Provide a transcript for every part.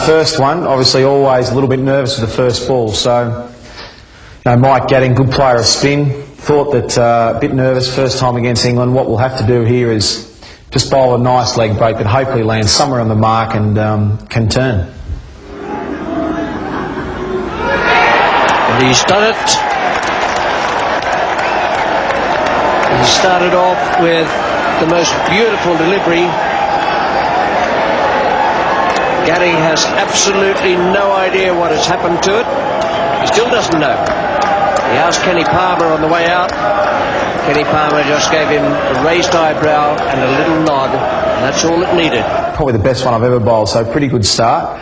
First one, obviously always a little bit nervous with the first ball. So, Mike Gadding, good player of spin, thought that a bit nervous first time against England. What we'll have to do here is just bowl a nice leg break that hopefully lands somewhere on the mark and can turn. And he's done it. He started off with the most beautiful delivery. Gadding has absolutely no idea what has happened to it. He still doesn't know. He asked Kenny Palmer on the way out. Kenny Palmer just gave him a raised eyebrow and a little nod, and that's all it needed. Probably the best one I've ever bowled, so pretty good start.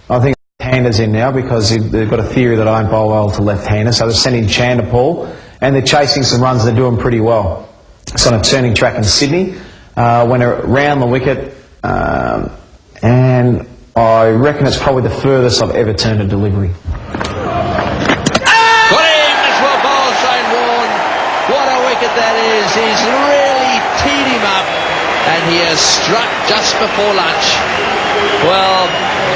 I think left-handers in now because they've got a theory that I don't bowl well to left-handers, so they're sending Chanderpaul, and they're chasing some runs. They're doing pretty well. It's on a turning track in Sydney. Went around the wicket, and I reckon it's probably the furthest I've ever turned a delivery. Got him! That's well bowled, Shane Warne. What a wicket that is. He's really teed him up, and he has struck just before lunch. Well,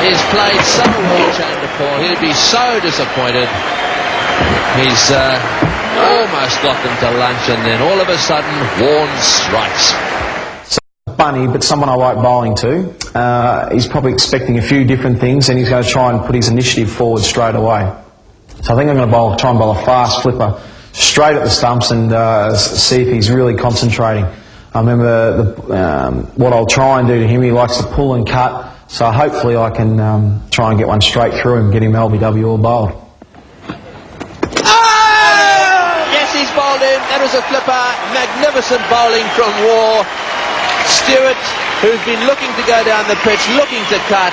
he's played so well, Chanderpaul. He'd be so disappointed. He's almost got them to lunch, and then all of a sudden, Warne strikes. Bunny, but someone I like bowling to. He's probably expecting a few different things, and he's going to try and put his initiative forward straight away. So I think I'm going to try and bowl a fast flipper straight at the stumps and see if he's really concentrating. I remember what I'll try and do to him. He likes to pull and cut, so hopefully I can try and get one straight through him, get him LBW all bowled. Yes, he's bowled in. That was a flipper. Magnificent bowling from Warne. Stewart, who's been looking to go down the pitch, looking to cut,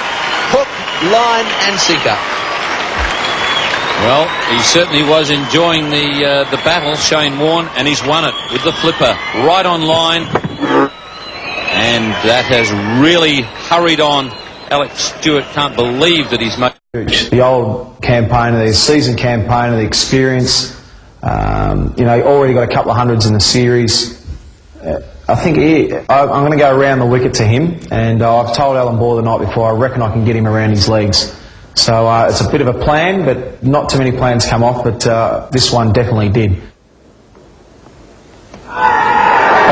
hook, line and sinker. Well, he certainly was enjoying the battle, Shane Warne, and he's won it with the flipper right on line, and that has really hurried on. Alex Stewart can't believe that he's made the old campaigner, the seasoned campaigner, the experience. Already got a couple of hundreds in the series. I think I'm going to go around the wicket to him, and I've told Alan Bohr the night before I reckon I can get him around his legs. So it's a bit of a plan, but not too many plans come off, but this one definitely did.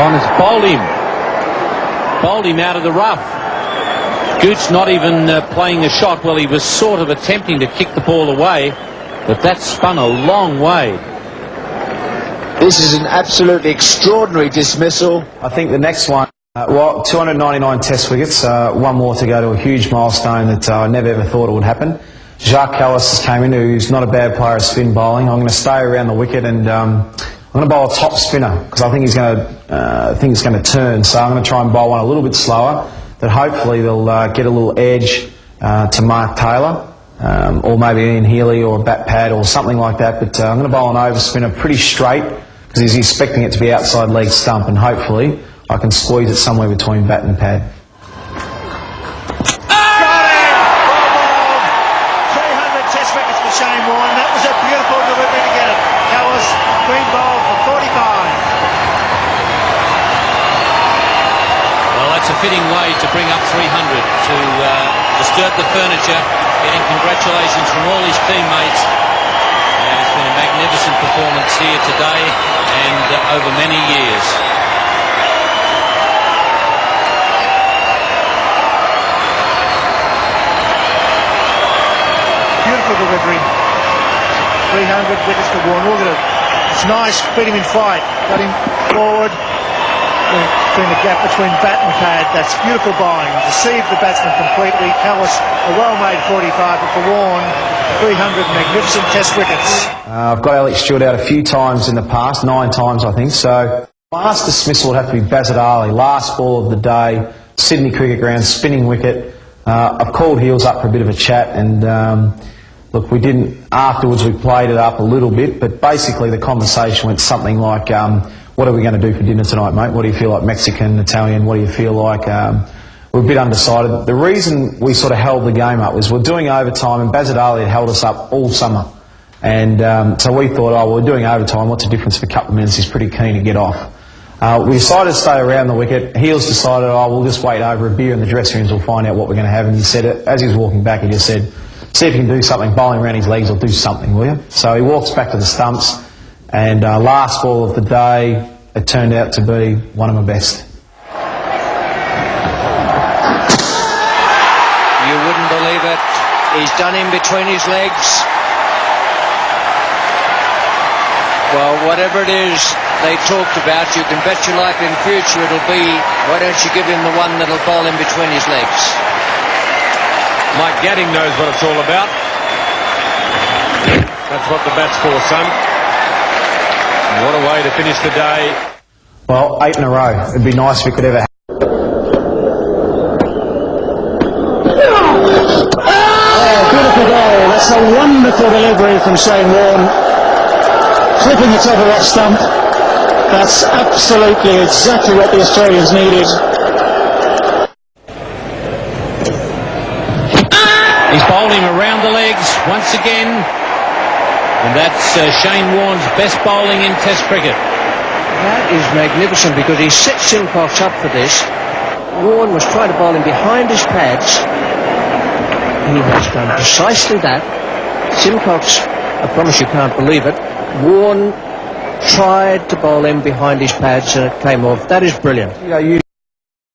on has bowled him out of the rough. Gooch not even playing a shot. Well, he was sort of attempting to kick the ball away, but that spun a long way. This is an absolutely extraordinary dismissal. I think the next one, 299 test wickets, one more to go to a huge milestone that I never ever thought it would happen. Jacques Kallis came in, who's not a bad player of spin bowling. I'm going to stay around the wicket and I'm going to bowl a top spinner because I think he's going to turn. So I'm going to try and bowl one a little bit slower that hopefully they'll get a little edge to Mark Taylor. Or maybe Ian Healy or a bat pad or something like that. But I'm going to bowl an over spinner pretty straight because he's expecting it to be outside leg stump, and hopefully I can squeeze it somewhere between bat and pad. Got it! Well bowled. 300 test wickets for Shane Warne. That was a beautiful delivery to get it. Kallis, green bowled for 45. Well, that's a fitting way to bring up 300 to disturb the furniture. Getting congratulations from all his teammates. And it's been a magnificent performance here today and over many years. Beautiful delivery. 300 wickets for Warne. Look at it. It's nice. Beat him in flight. Got him forward. Between the gap between bat and pad. That's beautiful bowling. Deceived the batsman completely. Kallis, a well-made 45, but for Warne, 300 magnificent test wickets. I've got Alex Stewart out a few times in the past, 9 times I think, so last dismissal would have to be Bazit Ali, last ball of the day, Sydney Cricket Ground, spinning wicket. I've called Heels up for a bit of a chat, and look, we didn't, afterwards we played it up a little bit, but basically the conversation went something like, what are we going to do for dinner tonight, mate? What do you feel like, Mexican, Italian? What do you feel like? We're a bit undecided. The reason we sort of held the game up was we're doing overtime, and Bazit Ali had held us up all summer. And so we thought, oh, well, we're doing overtime. What's the difference for a couple of minutes? He's pretty keen to get off. We decided to stay around the wicket. Heels decided, we'll just wait over a beer in the dressing rooms, we'll find out what we're going to have. And he said, as he was walking back, he just said, see if you can do something, bowling around his legs, or do something, will you? So he walks back to the stumps, and last ball of the day, it turned out to be one of my best. You wouldn't believe it. He's done in between his legs. Well, whatever it is they talked about, you can bet your life in future it'll be, why don't you give him the one that'll bowl in between his legs? Mike Gadding knows what it's all about. That's what the bat's for, son. And what a way to finish the day. Well, 8 in a row. It'd be nice if we could ever have. Beautiful goal. That's a wonderful delivery from Shane Warne. Clipping the top of that stump. That's absolutely exactly what the Australians needed. He's bowled him around the legs once again. And that's Shane Warne's best bowling in Test cricket. That is magnificent because he set Simcox up for this. Warne was trying to bowl him behind his pads. He has done precisely that. Simcox, I promise you can't believe it, Warne tried to bowl him behind his pads and it came off. That is brilliant.